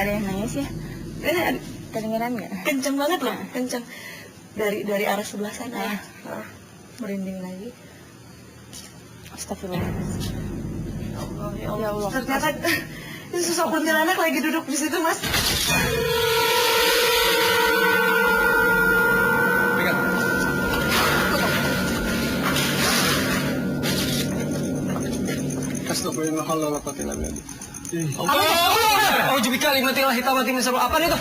ada yang nangis ya? Kedengeran nggak? Kenceng banget loh, kenceng. Dari arah sebelah sana ya. Merinding lagi. Astagfirullahaladzim. Ya Allah. Ternyata ini sosok kuntilanak lagi duduk di situ, Mas. Astagfirullahaladzim wa qatilah billah. Oh, jubika limatilah hitamati min sabab. Apa itu?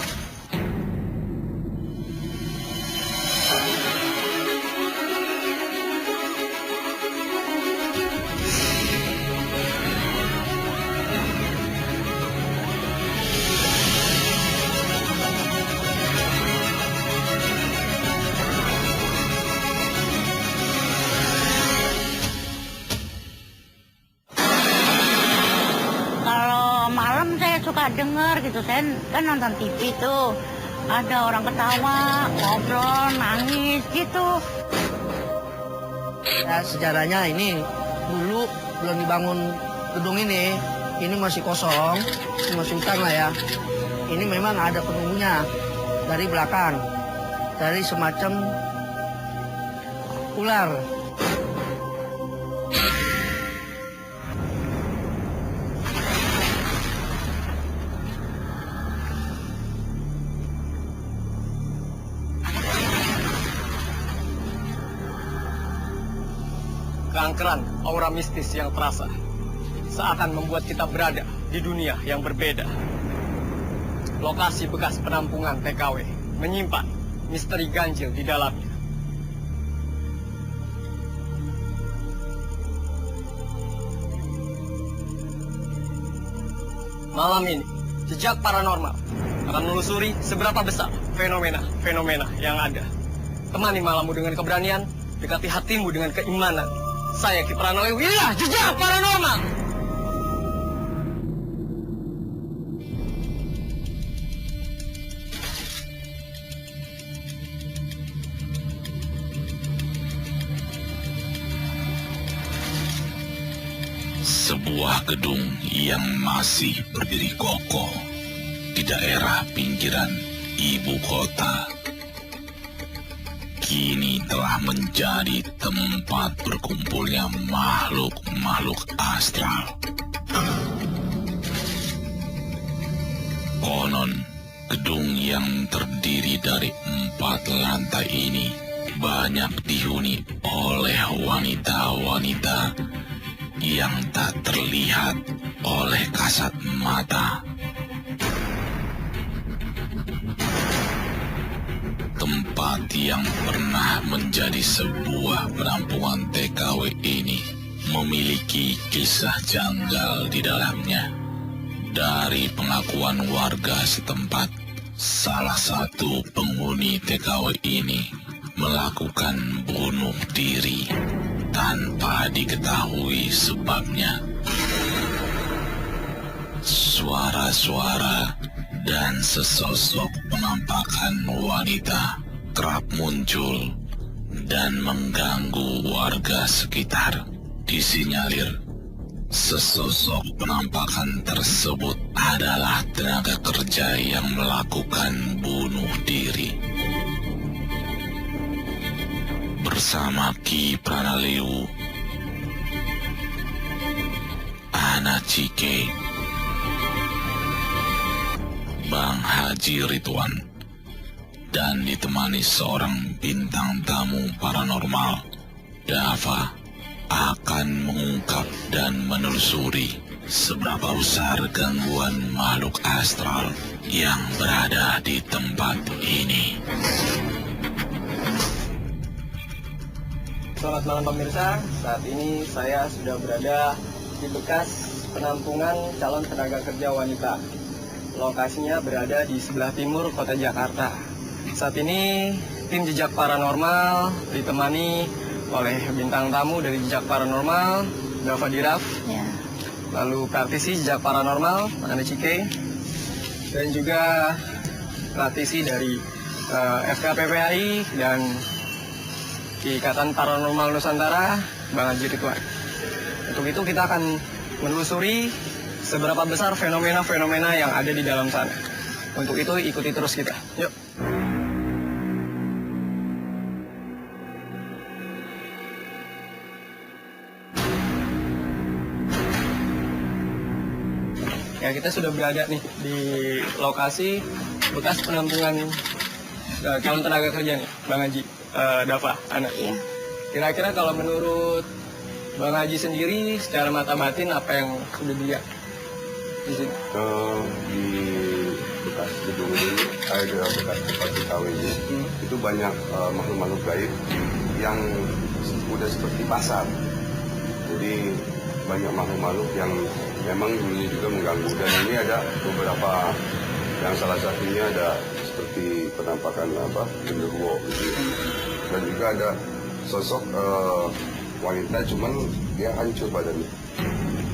Suka dengar gitu, saya kan nonton TV tuh, ada orang ketawa, ngobrol, nangis gitu. Ya, sejarahnya ini dulu belum dibangun gedung ini masih kosong, masih hutan lah ya. Ini memang ada penunggunya dari belakang, dari semacam ular. Keangkeran aura mistis yang terasa seakan membuat kita berada di dunia yang berbeda. Lokasi bekas penampungan TKW menyimpan misteri ganjil di dalamnya. Malam ini, jejak paranormal akan menelusuri seberapa besar fenomena-fenomena yang ada. Temani malammu dengan keberanian, dekati hatimu dengan keimanan. Saya Ki Pranowo, wilayah jejak paranormal. Sebuah gedung yang masih berdiri kokoh di daerah pinggiran ibu kota kini telah menjadi tempat berkumpulnya makhluk-makhluk astral. Konon, gedung yang terdiri dari 4 lantai ini banyak dihuni oleh wanita-wanita yang tak terlihat oleh kasat mata. Tempat yang pernah menjadi sebuah penampungan TKW ini memiliki kisah janggal di dalamnya. Dari pengakuan warga setempat, salah satu penghuni TKW ini melakukan bunuh diri tanpa diketahui sebabnya. Suara-suara dan sesosok penampakan wanita kerap muncul dan mengganggu warga sekitar. Disinyalir, sesosok penampakan tersebut adalah tenaga kerja yang melakukan bunuh diri. Bersama Ki Pranaliu, Ana Cike, Bang Haji Ridwan, dan ditemani seorang bintang tamu paranormal, Dava, akan mengungkap dan menelusuri seberapa besar gangguan makhluk astral yang berada di tempat ini. Selamat malam pemirsa, saat ini saya sudah berada di bekas penampungan calon tenaga kerja wanita. Lokasinya berada di sebelah timur kota Jakarta. Saat ini tim Jejak Paranormal ditemani oleh bintang tamu dari Jejak Paranormal, Dava Diraf, lalu praktisi Jejak Paranormal, Ana Cike, dan juga praktisi dari FKPPHI dan Ikatan Paranormal Nusantara, Bang Haji Ridwan. Untuk itu kita akan menelusuri seberapa besar fenomena-fenomena yang ada di dalam sana. Untuk itu ikuti terus kita. Yuk. Ya, kita sudah berada nih di lokasi bekas penampungan calon tenaga kerja nih, Bang Haji, Dava, anak. Iya. Kira-kira kalau menurut Bang Haji sendiri, secara mata batin apa yang sudah dilihat di sini? Di bekas gedung ini, bekas tempat TKW ini, itu banyak makhluk-makhluk gaib yang udah seperti pasar. Jadi banyak makhluk-makhluk yang memang dulunya juga mengganggu. Dan ini ada beberapa, yang salah satunya ada seperti penampakan genderuwo gitu. Dan juga ada sosok wanita, cuman dia hancur badannya,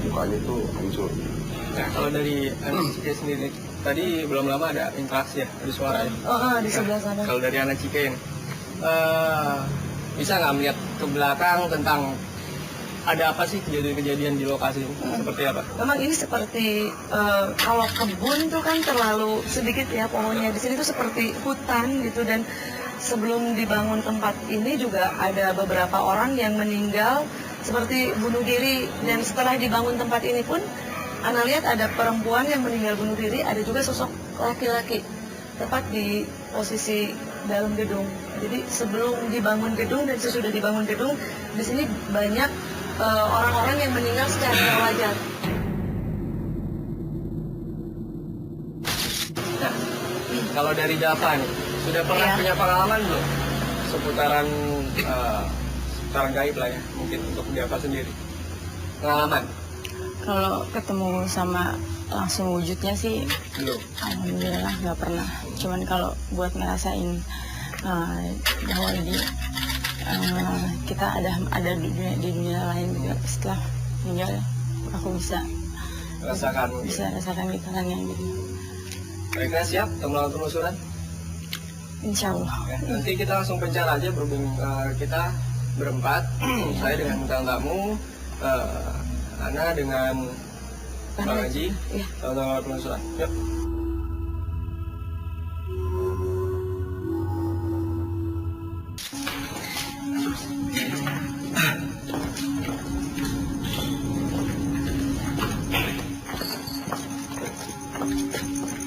mukanya tuh hancur. Nah, kalau dari anak Cike sendiri, tadi belum lama ada interaksi ya, ada suara ya? Di sebelah sana. Kalau dari anak Cike ini, bisa nggak melihat ke belakang tentang ada apa sih kejadian-kejadian di lokasi ini? Seperti apa? Memang ini seperti kalau kebun tuh kan terlalu sedikit ya pohonnya. Di sini tuh seperti hutan gitu, dan sebelum dibangun tempat ini juga ada beberapa orang yang meninggal seperti bunuh diri, dan setelah dibangun tempat ini pun Ana lihat ada perempuan yang meninggal bunuh diri, ada juga sosok laki-laki tepat di posisi dalam gedung. Jadi sebelum dibangun gedung dan sesudah dibangun gedung, di sini banyak orang-orang yang meninggal secara tidak wajar. Nah, kalau dari Dava nih, sudah pernah Iya. punya pengalaman belum seputaran gaib lah ya, mungkin untuk Dava sendiri? Pengalaman? Kalau ketemu sama langsung wujudnya sih, Belum. alhamdulillah nggak pernah. Cuman kalau buat ngerasain bahwa kita ada di dunia lain juga setelah meninggal, aku bisa Rasakan mungkin. rasakan getarannya gitu. Kira-kira siap untuk melakukan penelusuran? Insya Allah. Ya, nanti kita langsung pencar aja berhubung kita berempat. Saya dengan bintang tamu, Ana dengan Bang Haji. Iya. Sama penelusuran. Yuk.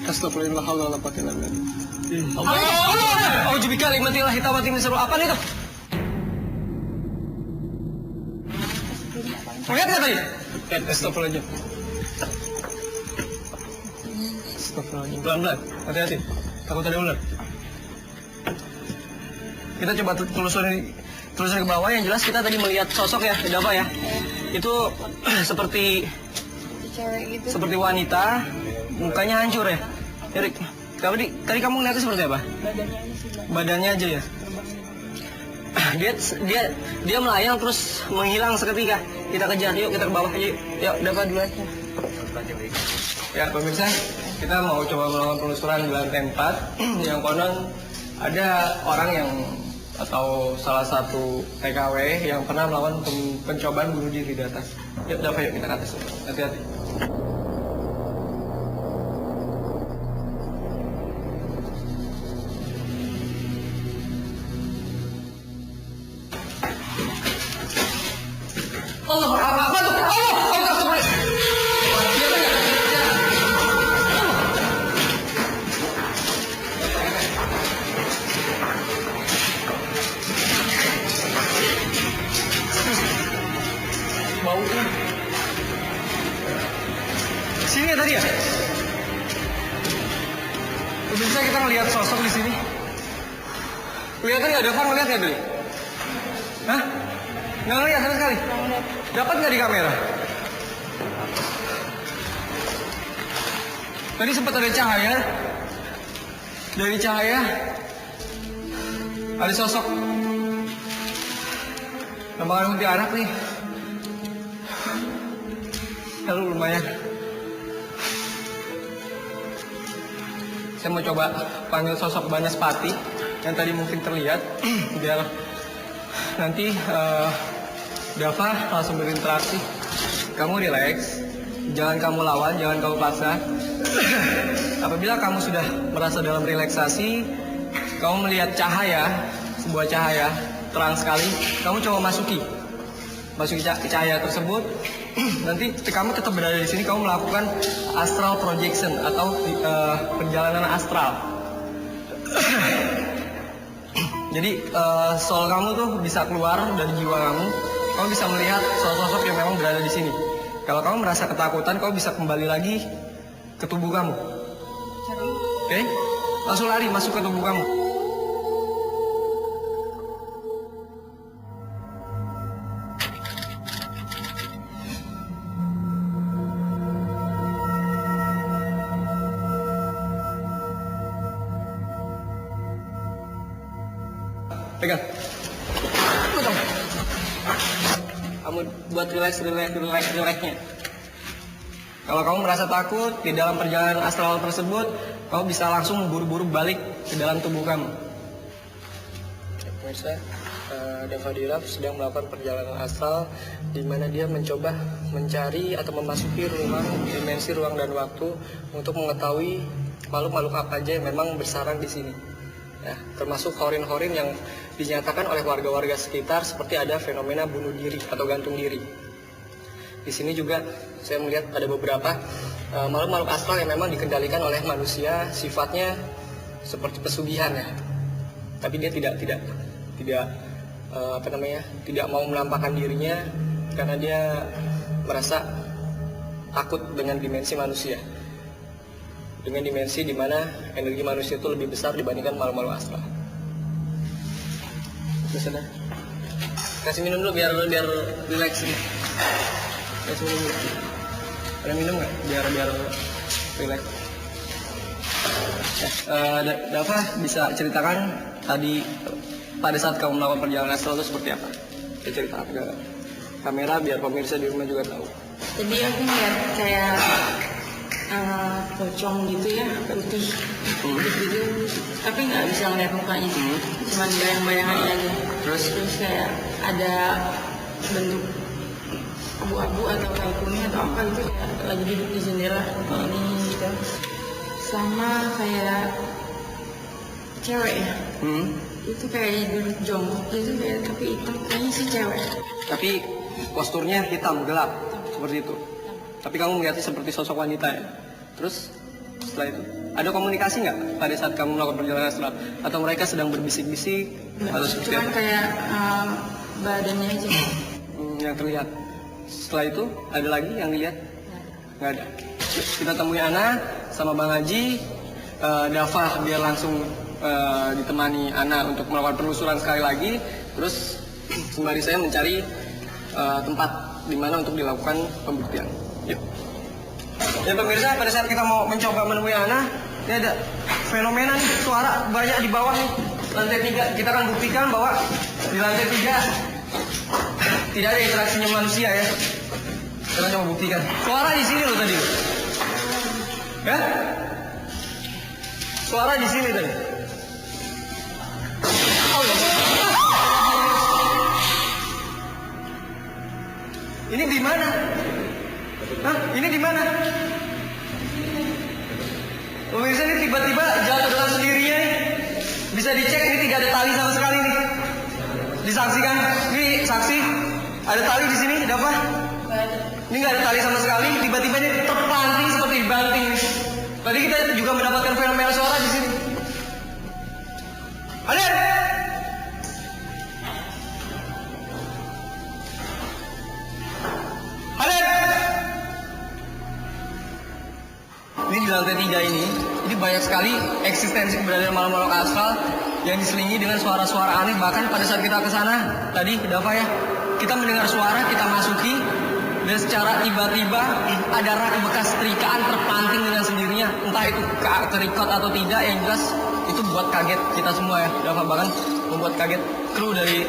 Astagfirullah, la haula wala quwwata illa billah. Allah! Aujubika nikmatillah hitawati min seru. Apa nih tuh? Lihat nggak tadi? Astagfirullahaladzim. Astagfirullahaladzim. Pelan-pelan, hati-hati. Takut ada ular. Kita coba telusuri ke bawah. Yang jelas kita tadi melihat sosok ya, Dava ya. Itu seperti seperti wanita, mukanya hancur ya. Erik, tadi kamu ngeliatnya seperti apa? Badannya aja ya. Dia melayang terus menghilang seketika. Kita kejar, yuk kita ke bawah aja. Yuk, Dava duluan. Ya pemirsa, kita mau coba melakukan penelusuran di lantai 4 yang konon ada orang yang atau salah satu TKW yang pernah melakukan pencobaan bunuh diri di atas. Yuk Dava, yuk kita ke atas. Hati-hati. Allah, apa tuh? Allah, astagfirullah. Baunya. Sini ya tadi ya? Bisa kita ngelihat sosok di sini. Kelihatan nggak? Dava ngeliat nggak tadi? Hah? Nggak ngeliat sama sekali? Dapat nggak di kamera? Tadi sempat ada cahaya. Dari cahaya ada sosok. Namanya kuntilanak nih. Lalu lumayan. Saya mau coba panggil sosok Banaspati yang tadi mungkin terlihat biar nanti Dava langsung berinteraksi. Kamu relax, Jangan kamu lawan, jangan kamu paksa. Apabila kamu sudah merasa dalam relaksasi, kamu melihat cahaya, sebuah cahaya terang sekali, kamu coba masuki cahaya tersebut. Nanti kamu tetap berada di sini, kamu melakukan astral projection atau perjalanan astral. Jadi soul kamu tuh bisa keluar dari jiwa kamu. Kamu bisa melihat sosok-sosok yang memang berada di sini. Kalau kamu merasa ketakutan, kamu bisa kembali lagi ke tubuh kamu. Oke? Langsung lari masuk ke tubuh kamu. Pegang. Kamu buat relax-nya. Kalau kamu merasa takut di dalam perjalanan astral tersebut, kamu bisa langsung buru-buru balik ke dalam tubuh kamu. Pemirsa, Dava Dirab sedang melakukan perjalanan astral di mana dia mencoba mencari atau memasuki dimensi ruang dan waktu untuk mengetahui makhluk-makhluk apa aja yang memang bersarang di sini. Ya, termasuk horin-horin yang dinyatakan oleh warga-warga sekitar seperti ada fenomena bunuh diri atau gantung diri. Di sini juga saya melihat ada beberapa makhluk-makhluk astral yang memang dikendalikan oleh manusia, sifatnya seperti pesugihan ya. Tapi dia tidak mau menampakkan dirinya karena dia merasa takut dengan dimensi manusia. Dengan dimensi di mana energi manusia itu lebih besar dibandingkan makhluk-makhluk astral. Sudah. Kasih minum dulu biar relax. Kasih minum dulu. Ada minum nggak? Biar relax. Dava bisa ceritakan tadi pada saat kamu melakukan perjalanan astral itu seperti apa? Saya ceritakan ke kamera biar pemirsa di rumah juga tahu. Jadi aku ngeliat kayak pocong gitu ya, putih gitu, tapi nggak bisa ngeliat mukanya, cuman bayang-bayangannya aja. Terus kayak ada bentuk abu-abu atau kayak kuning atau apa gitu, kayak lagi duduk di jendela ini gitu, sama kayak cewek ya. Itu kayak duduk jongkok gitu, kayak tapi hitam, kayaknya sih cewek. Tapi posturnya hitam gelap seperti itu. Tapi kamu melihatnya seperti sosok wanita ya. Terus setelah itu ada komunikasi nggak pada saat kamu melakukan perjalanan astral? Atau mereka sedang berbisik-bisik? Atau seperti Cuman apa? kayak badannya aja. Yang terlihat. Setelah itu ada lagi yang dilihat? Nggak ada. Kita temui Ana sama Bang Haji. Dava biar langsung ditemani Ana untuk melakukan penelusuran sekali lagi. Terus sembari saya mencari tempat di mana untuk dilakukan pembuktian. Yuk. Ya pemirsa, pada saat kita mau mencoba menemui Ana, ini ada fenomena nih, suara banyak di bawah nih, lantai 3. Kita akan buktikan bahwa di lantai 3 tidak ada interaksinya manusia ya. Kita coba buktikan. Suara di sini loh tadi. Ya? Suara di sini tadi. Ini di mana? Hah? Ini di mana? Pemirsa ini tiba-tiba jatuh dengan sendirinya nih. Bisa dicek, ini tidak ada tali sama sekali nih. Disaksikan, ini saksi. Ada tali di sini, ada apa? Ini nggak ada tali sama sekali. Tiba-tiba ini terpelanting seperti dibanting nih. Tadi kita juga mendapatkan fenomena suara di sini. Ada? Ini di lantai 3 ini banyak sekali eksistensi keberadaan makhluk-makhluk astral yang diselingi dengan suara-suara aneh. Bahkan pada saat kita ke sana tadi, Dava ya, kita mendengar suara, kita masuki, dan secara tiba-tiba ada rak bekas setrikaan terpanting dengan sendirinya. Entah itu terikot atau tidak, yang jelas itu buat kaget kita semua ya, Dava, bahkan membuat kaget kru dari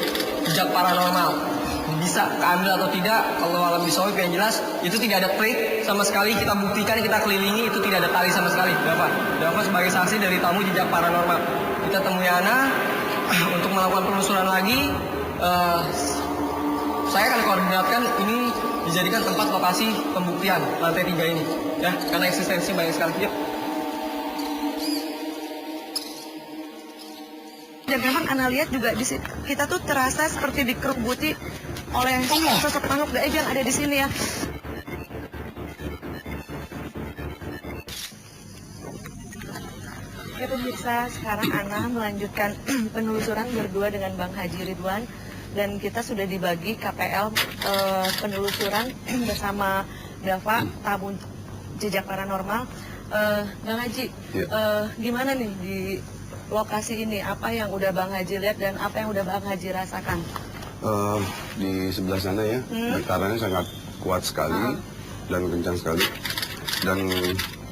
Jejak Paranormal. Bisa keambil atau tidak, kalau alam bisawib yang jelas itu tidak ada plate sama sekali. Kita buktikan, kita kelilingi, itu tidak ada tali sama sekali. Dava sebagai saksi dari tamu Jejak Paranormal. Kita temui Ana untuk melakukan penelusuran lagi. Saya akan koordinatkan ini dijadikan tempat lokasi pembuktian lantai 3 ini. Ya, karena eksistensi banyak sekali. Yuk. Dan memang Ana lihat juga di sini, kita tuh terasa seperti dikerubuti oleh sosok makhluk gaib yang ada di sini ya. Ya pemirsa, sekarang Ana melanjutkan penelusuran berdua dengan Bang Haji Ridwan dan kita sudah dibagi KPL penelusuran bersama Dava Tamu Jejak Paranormal. Bang Haji, gimana nih di lokasi ini? Apa yang udah Bang Haji lihat dan apa yang udah Bang Haji rasakan? Di sebelah sana ya, getarannya sangat kuat sekali dan kencang sekali. Dan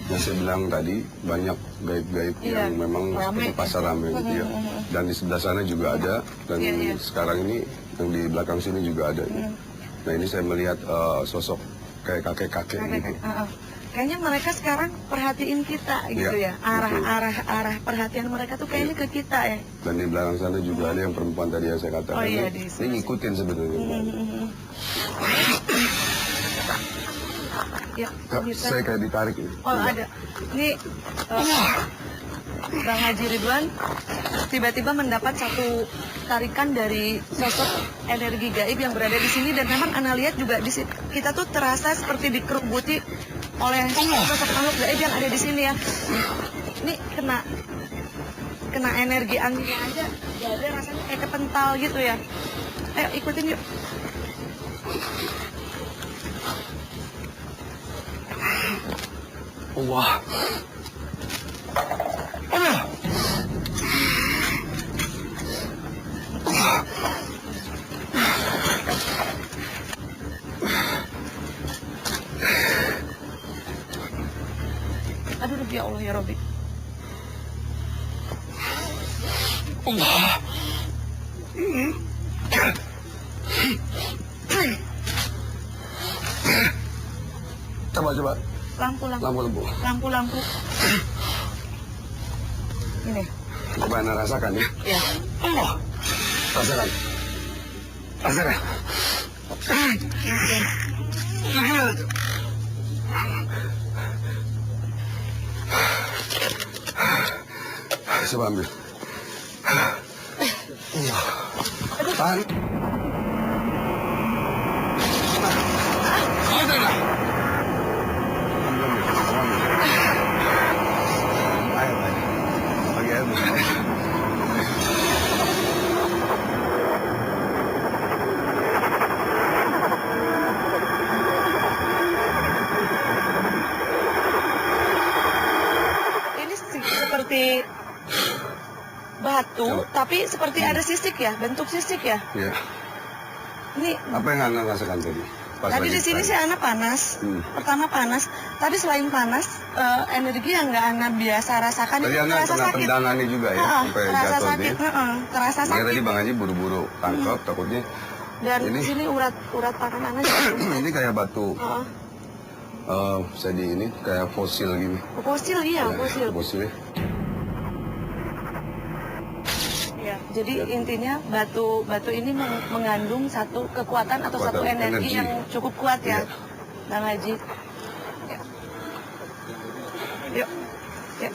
yang saya bilang tadi, banyak gaib-gaib yang memang seperti pasar rame gitu ya. Dan di sebelah sana juga ada, dan sekarang ini yang di belakang sini juga ada. Nah ini saya melihat sosok kayak kakek-kakek gitu. Kayaknya mereka sekarang perhatiin kita gitu ya. Arah perhatian mereka tuh kayaknya ke kita ya. Dan di belakang sana juga ada yang perempuan tadi yang saya katakan. Ini ngikutin sebenarnya. Ya, saya kayak ditarik ini. Oh ada. Ini Bang Haji Ridwan tiba-tiba mendapat satu tarikan dari sosok energi gaib yang berada di sini dan memang Ana lihat juga di sini, kita tuh terasa seperti dikerubuti oleh sosok makhluk gaib yang ada di sini ya. Ini kena energi anginnya aja, ada rasanya kayak kepental gitu ya. Ayo ikutin yuk. Wah. Aduh, ya Allah ya Robbi. Coba. Lampu. Ini. Coba Anda rasakan ya. Ya. Rasakan. Coba ambil. Tahan. Seperti batu, tapi seperti ada sisik ya, bentuk sisik ya. Iya. Ini Apa yang Anda rasakan tadi? tadi di sini sih Ana panas. Pertama panas, tapi selain panas, energi yang nggak Ana biasa rasakan Tadi itu Anda terasa kena sakit. tendangannya juga ya, sampai terasa jatuh sakit, dia. terasa Makanya sakit. tadi Bang Haji buru-buru tangkap, takutnya Dan ini. di sini urat tangan Ana jatuh. ini kayak batu. Saya di ini kayak fosil gini. Fosil iya, fosil. Fosil. Ya, jadi intinya batu ini mengandung satu kekuatan atau satu energi yang cukup kuat ya, Bang Haji. Ya. Yuk. Ya.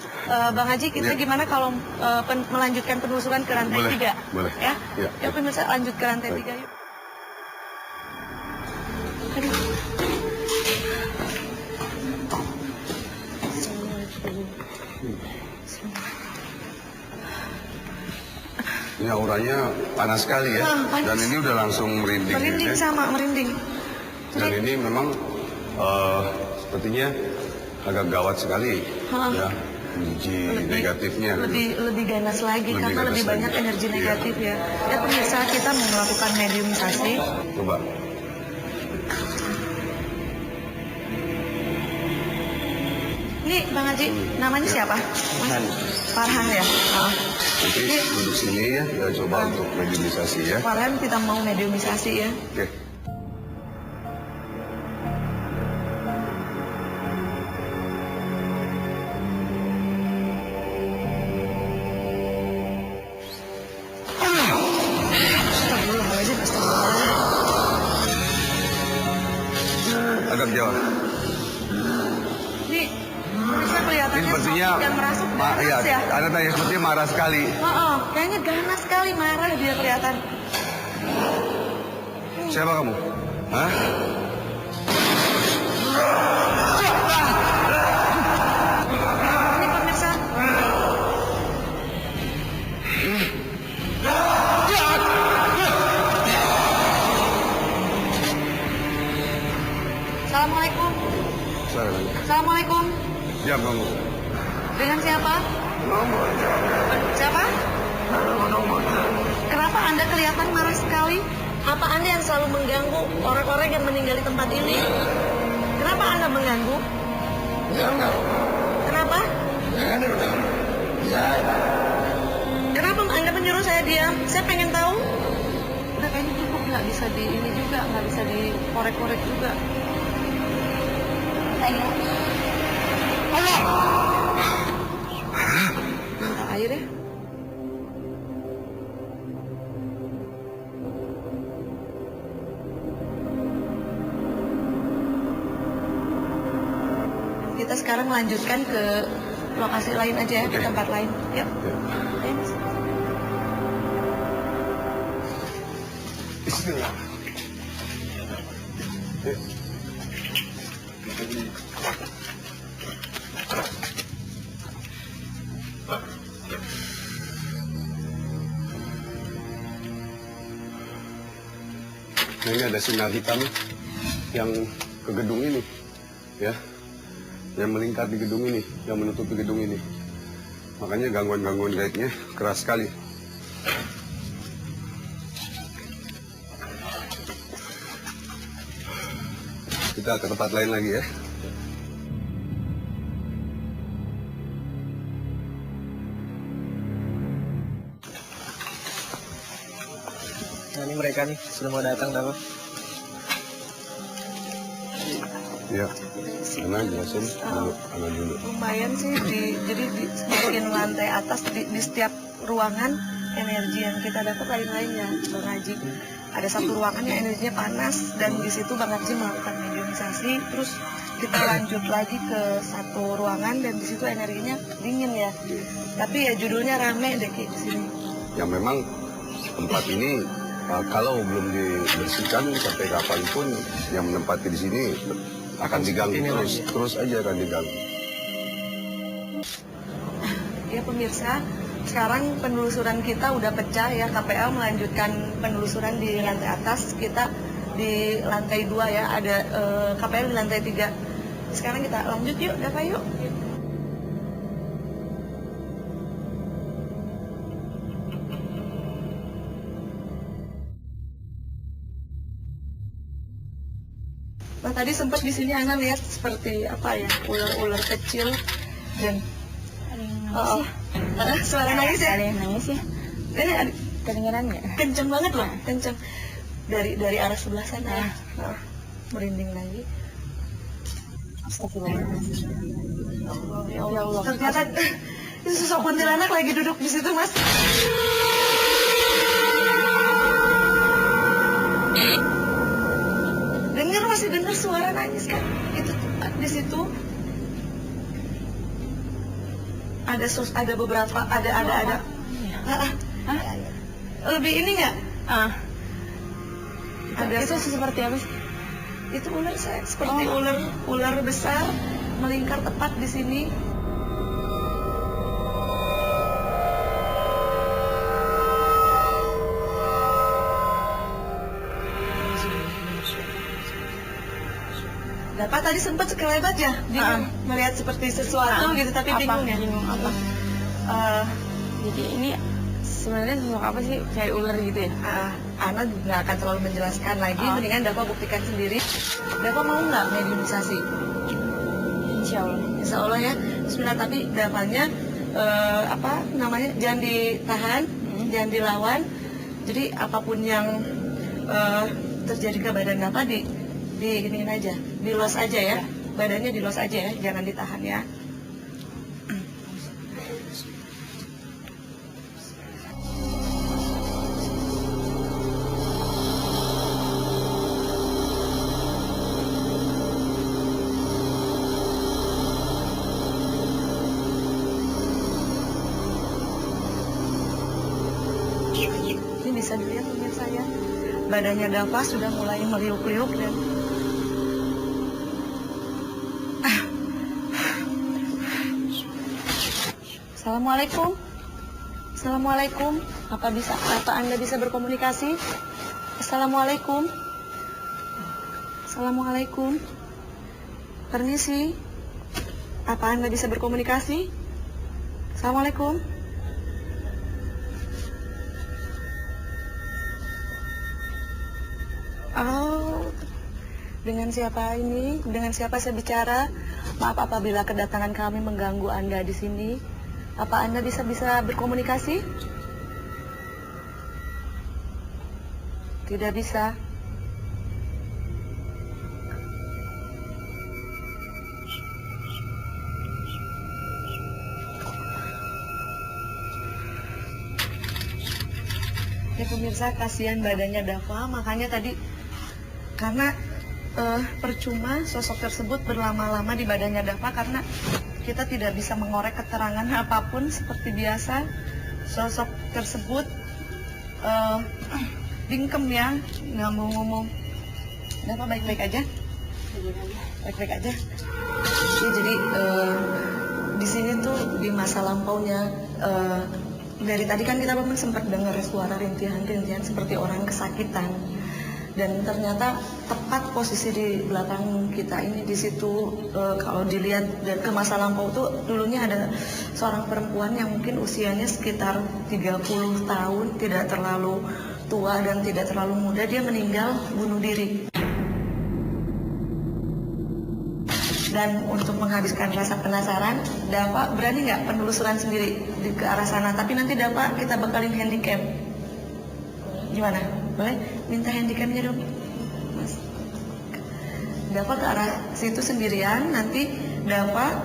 Bang Haji, kita gimana kalau melanjutkan penelusuran ke lantai 3? Boleh. Ya? Ya. Yuk pemirsa, lanjut ke lantai 3 yuk. Aduh. Ini auranya panas sekali ya. Panas. Dan ini udah langsung merinding. Merinding ya. sama, merinding. Dan ini memang sepertinya agak gawat sekali. Ya. Energi negatifnya. Lebih ganas lagi Lebih karena ganas lebih banyak lagi. energi Iya. negatif ya. Ya pemirsa, kita mau melakukan mediumisasi. Coba. Ini Bang Haji, namanya siapa? Farhan ya? Nanti duduk sini ya, kita coba untuk mediumisasi ya. Farhan kita mau mediumisasi ya. Oke. Astagfirullahaladzim, astagfirullahaladzim. seragam Jawa. Ini bisa kelihatannya Ini sepertinya, soft dan merasuk ganas ya, ya. Anda tanya sepertinya marah sekali. Kayaknya ganas sekali, marah dia kelihatan. Siapa kamu? Hah? Ini pemirsa. Assalamualaikum. Assalamualaikum. Diam kamu. Dengan siapa? Siapa? Kenapa Anda kelihatan marah sekali? Apa Anda yang selalu mengganggu orang-orang yang meninggal di tempat ini? Kenapa Anda mengganggu? Kenapa? Kenapa Anda menyuruh saya diam? Saya pengen tahu. Udah kayaknya cukup, nggak bisa di ini juga, nggak bisa dikorek-korek juga. Minta air ya. Kita sekarang melanjutkan ke lokasi lain aja ya, ke tempat lain. Yuk. Ayo, Mas. Bismillah. Nah, ini ada sinar hitam yang ke gedung ini, ya, yang melingkar di gedung ini, yang menutupi gedung ini. Makanya gangguan-gangguan gaibnya keras sekali. Kita ke tempat lain lagi ya. Nah, ini mereka nih sudah mau datang, Dafa. Ya, karena jelasin dulu, anak dulu. Lumayan sih, jadi di sebagian lantai atas di setiap ruangan energi yang kita dapat lain-lainnya, Bang Haji. Ada satu ruangan yang energinya panas dan di situ Bang Haji melakukan mediumisasi, terus kita lanjut lagi ke satu ruangan dan di situ energinya dingin ya. Tapi ya judulnya rame deh Ki di sini. Ya memang tempat ini kalau belum dibersihkan sampai kapanpun yang menempati di sini akan diganggu terus aja akan diganggu. Ya pemirsa, sekarang penelusuran kita udah pecah ya, KPL melanjutkan penelusuran di lantai atas, kita di lantai 2 ya, ada KPL di lantai 3. Sekarang kita lanjut yuk, Dafa yuk. Nah tadi sempat di sini Ana lihat seperti apa ya, ular-ular kecil dan suara nangis ya? Ada yang nangis ya? Ini Kedengeran nggak? kenceng banget loh, kenceng dari arah sebelah sana ya. Merinding lagi. Astagfirullahaladzim. Ya Allah. Ternyata itu sosok kuntilanak lagi duduk di situ, Mas. Masih dengar suara nangis kan? Itu di situ ada beberapa ada. Lebih ini nggak? Ada Itu seperti apa sih? itu ular seperti ular besar melingkar tepat di sini. Dapat tadi sempat sekelebat ya, bingung melihat seperti sesuatu gitu tapi bingung ya. Bingung apa? Jadi ini sebenarnya sosok apa sih? Kayak ular gitu ya? Ana nggak akan terlalu menjelaskan lagi, mendingan Dafa buktikan sendiri. Dafa mau nggak mediumisasi? Insya Allah ya. Bismillah, tapi Dafanya apa namanya, jangan ditahan, jangan dilawan. Jadi apapun yang terjadi ke badan Dafa iniin aja, di los aja ya, badannya di los aja ya, jangan ditahan ya. bisa dilihat pemirsa ya, badannya Dava sudah mulai meliuk-liuk dan Assalamualaikum. Assalamualaikum. Apa Anda bisa berkomunikasi? Assalamualaikum. Assalamualaikum. Permisi. Apa Anda bisa berkomunikasi? Assalamualaikum. Oh, dengan siapa ini? Dengan siapa saya bicara? Maaf apabila kedatangan kami mengganggu Anda di sini. Apa Anda bisa berkomunikasi? Tidak bisa. Ya pemirsa, kasihan badannya Dava, makanya tadi karena percuma sosok tersebut berlama-lama di badannya Dava karena kita tidak bisa mengorek keterangan apapun seperti biasa. Sosok tersebut bingkem ya, nggak mau ngomong. Dava baik-baik aja? Baik-baik aja. Ya, jadi di sini tuh di masa lampaunya dari tadi kan kita memang sempat dengar suara rintihan-rintihan seperti orang kesakitan. Dan ternyata tepat posisi di belakang kita ini di situ kalau dilihat dan ke masa lampau tuh dulunya ada seorang perempuan yang mungkin usianya sekitar 30 tahun, tidak terlalu tua dan tidak terlalu muda. Dia meninggal bunuh diri. Dan untuk menghabiskan rasa penasaran, Dava berani nggak penelusuran sendiri ke arah sana? Tapi nanti Dava kita bekalin handicap. Gimana? Boleh? Minta handicapnya dong, Mas. Dava ke arah situ sendirian. Nanti Dava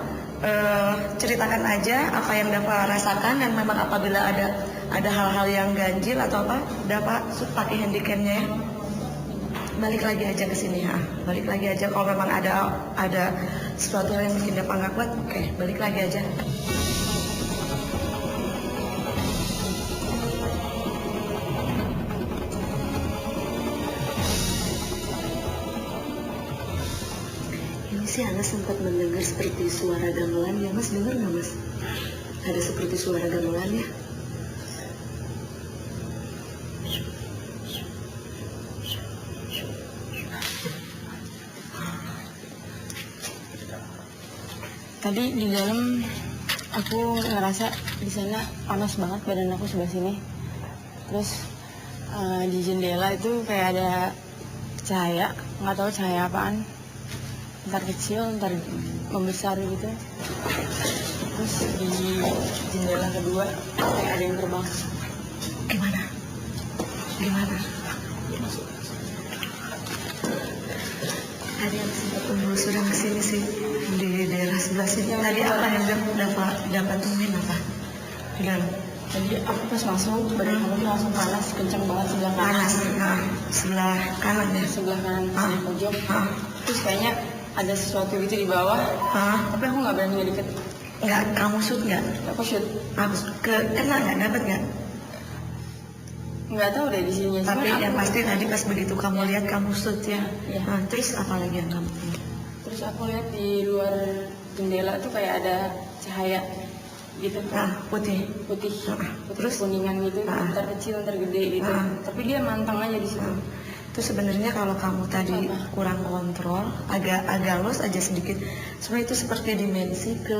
ceritakan aja apa yang Dava rasakan, dan memang apabila ada hal-hal yang ganjil atau apa, Dava pakai handicapnya ya. Balik lagi aja ke sini ya. Balik lagi aja kalau memang ada sesuatu yang bikin Dava nggak kuat. Oke, balik lagi aja. Sih Ana sempat mendengar seperti suara gamelan ya Mas, dengar nggak Mas? Ada seperti suara gamelan ya? Tadi di dalam aku ngerasa di sana panas banget badan aku sebelah sini. Terus di jendela itu kayak ada cahaya, nggak tahu cahaya apaan. Ntar kecil, ntar membesar gitu. Terus di jendela kedua kayak ada yang terbang. Gimana? Ada yang sempat penelusuran ke sini sih di daerah sebelah sini. Tadi apa yang dapat temuin apa? Di dalam. Jadi aku pas masuk badan aku tuh langsung panas, kencang banget sebelah kanan. Panas, sebelah kanan ya. Sebelah kanan, di pojok. Terus kayaknya ada sesuatu gitu di bawah. Tapi aku nggak berani ngedeket. Nggak, kamu shoot nggak? Aku shoot. Kena nggak? Dapat nggak? Nggak tahu deh di sini. Tapi yang pasti tadi pas begitu kamu lihat kamu shoot ya. Nah, terus apa lagi yang kamu lihat? Terus aku lihat di luar jendela tuh kayak ada cahaya gitu. Putih. Terus kuningan gitu. Ntar kecil, ntar gede gitu. Tapi dia mantang aja di situ. Itu sebenarnya kalau kamu tadi kurang kontrol, agak los aja sedikit, sebenarnya itu seperti dimensi ke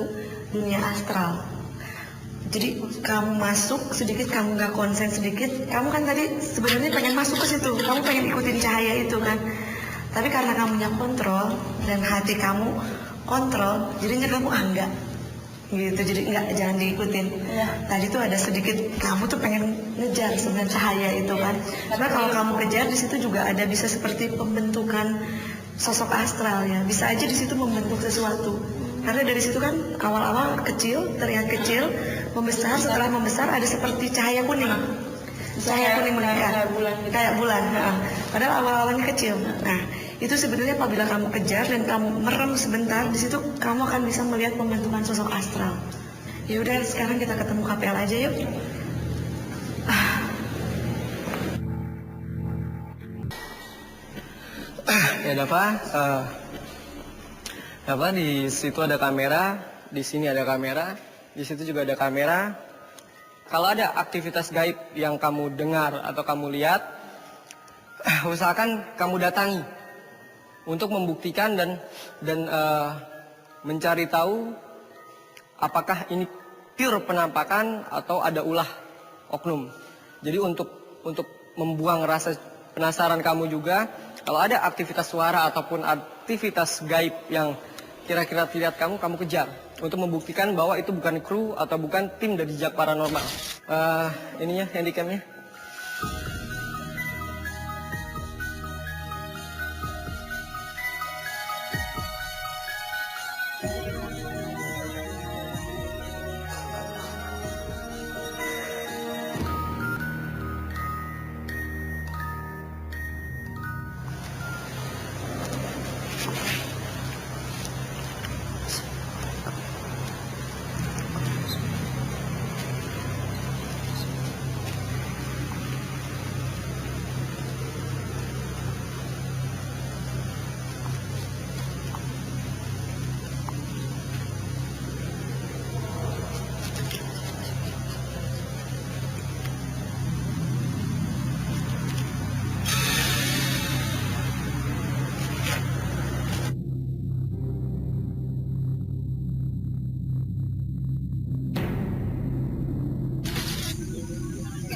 dunia astral. Jadi kamu masuk sedikit, kamu nggak konsen sedikit, kamu kan tadi sebenarnya pengen masuk ke situ, kamu pengen ikutin cahaya itu kan. Tapi karena kamunya kontrol dan hati kamu kontrol, jadinya kamu enggak gitu, jadi enggak, jangan diikutin. Tadi tuh ada sedikit kamu tuh pengen ngejar sebenarnya cahaya itu kan. Karena kalau kamu kejar di situ juga ada bisa seperti pembentukan sosok astral ya, bisa aja di situ membentuk sesuatu. Karena dari situ kan awal-awal kecil, terlihat kecil, membesar, setelah membesar ada seperti cahaya kuning. Cahaya kuning meningkat, kayak bulan. Padahal awal-awalnya kecil. Nah, itu sebenarnya apabila kamu kejar dan kamu merem sebentar, di situ kamu akan bisa melihat pembentukan sosok astral. Ya udah, sekarang kita ketemu KPL aja yuk. Ya Dava, Dava di situ ada kamera, di sini ada kamera, di situ juga ada kamera. Kalau ada aktivitas gaib yang kamu dengar atau kamu lihat, usahakan kamu datangi untuk membuktikan dan mencari tahu apakah ini pure penampakan atau ada ulah oknum. Jadi untuk membuang rasa penasaran kamu juga, kalau ada aktivitas suara ataupun aktivitas gaib yang kira-kira terlihat kamu kejar. Untuk membuktikan bahwa itu bukan kru atau bukan tim dari Jejak Paranormal. Ininya, handicamnya.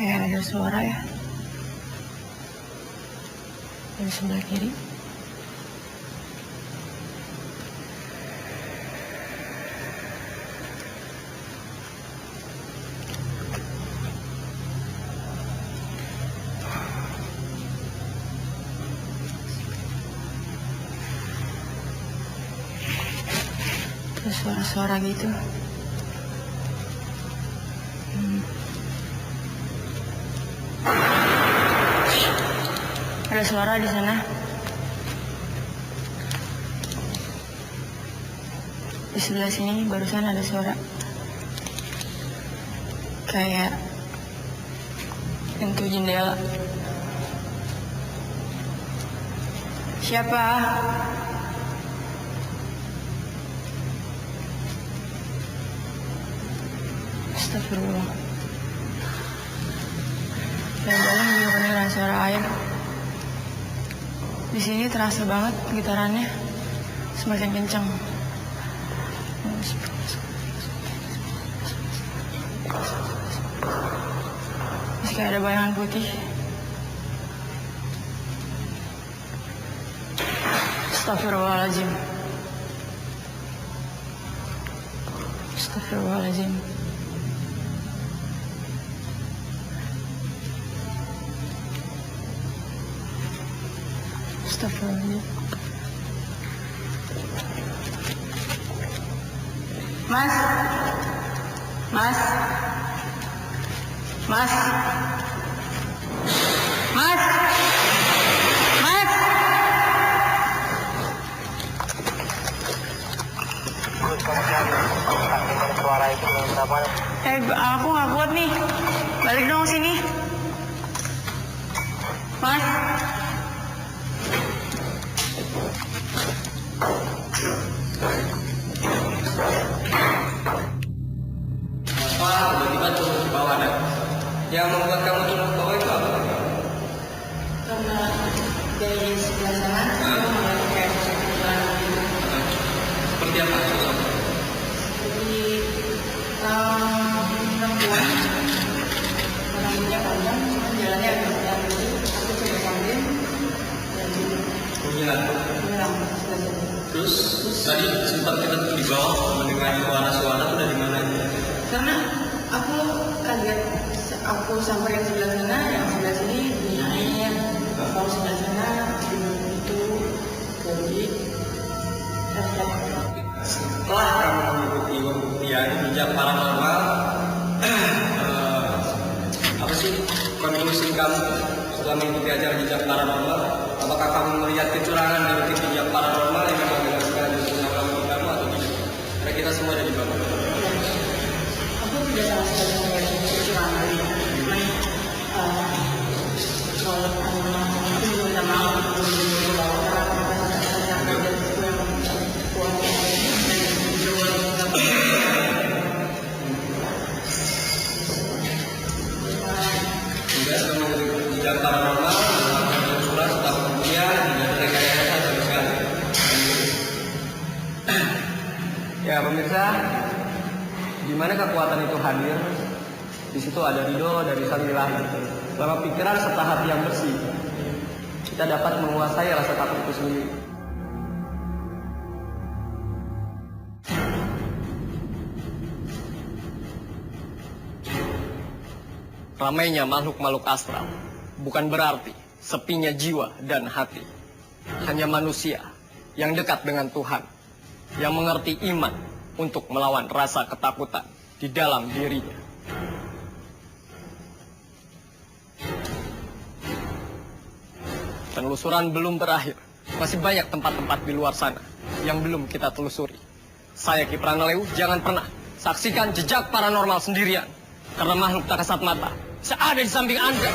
Kayak ada suara ya. Dari sebelah kiri. Ada suara-suara gitu. Ada suara di sana. Di sebelah sini barusan ada suara. Kayak pintu jendela. Siapa? Astagfirullah. Dalam-dalam juga kedengeran suara air. Di sini terasa banget gitarannya semakin kencang. Masih kayak ada bayangan putih. Astagfirullahaladzim. Astagfirullahaladzim. Astagfirullahaladzim. Mas. Mas. Mas. Mas. Mas. Aku nggak kuat nih. Balik dong sini. Mas. Tiba-tiba turun ke bawah dan yang membuat kamu turun ke bawah itu apa? Karena dari sebelah sana aku melihat kayak Seperti apa? seperti perempuan rambutnya panjang, cuman jalannya agak aku coba sambil dan Hilang. hilang sebelah sana. Terus tadi sempat kita di bawah mendengar suara-suara itu dari mana? Karena aku kaget, aku sampai ke sebelah sana, yang sebelah sini bunyi air, kalau sebelah sana itu jadi Setelah kamu mengikuti pembuktian Jejak Paranormal, apa sih konklusi kamu setelah mengikuti acara Jejak Paranormal? Apakah kamu melihat kecurangan dari tim Jejak Paranormal yang memang dilakukan di kamu atau tidak? Karena kita semua ada di bawah. aku tidak sama sekali melihat kecurangan. Cuman kalau aku minta maaf, aku belum bawa jejak paranormal, melakukan penelusuran setelah kemudian tidak ada rekayasa sama sekali. Ya pemirsa, di mana kekuatan itu hadir, di situ ada ridho dari sang ilahi. Selama pikiran serta hati yang bersih, kita dapat menguasai rasa takut itu sendiri. Ramainya makhluk-makhluk astral bukan berarti sepinya jiwa dan hati. Hanya manusia yang dekat dengan Tuhan, yang mengerti iman untuk melawan rasa ketakutan di dalam dirinya. Penelusuran belum berakhir. Masih banyak tempat-tempat di luar sana yang belum kita telusuri. Saya Ki Pranaleu, jangan pernah saksikan jejak paranormal sendirian. Karena makhluk tak kasat mata ada di samping Anda.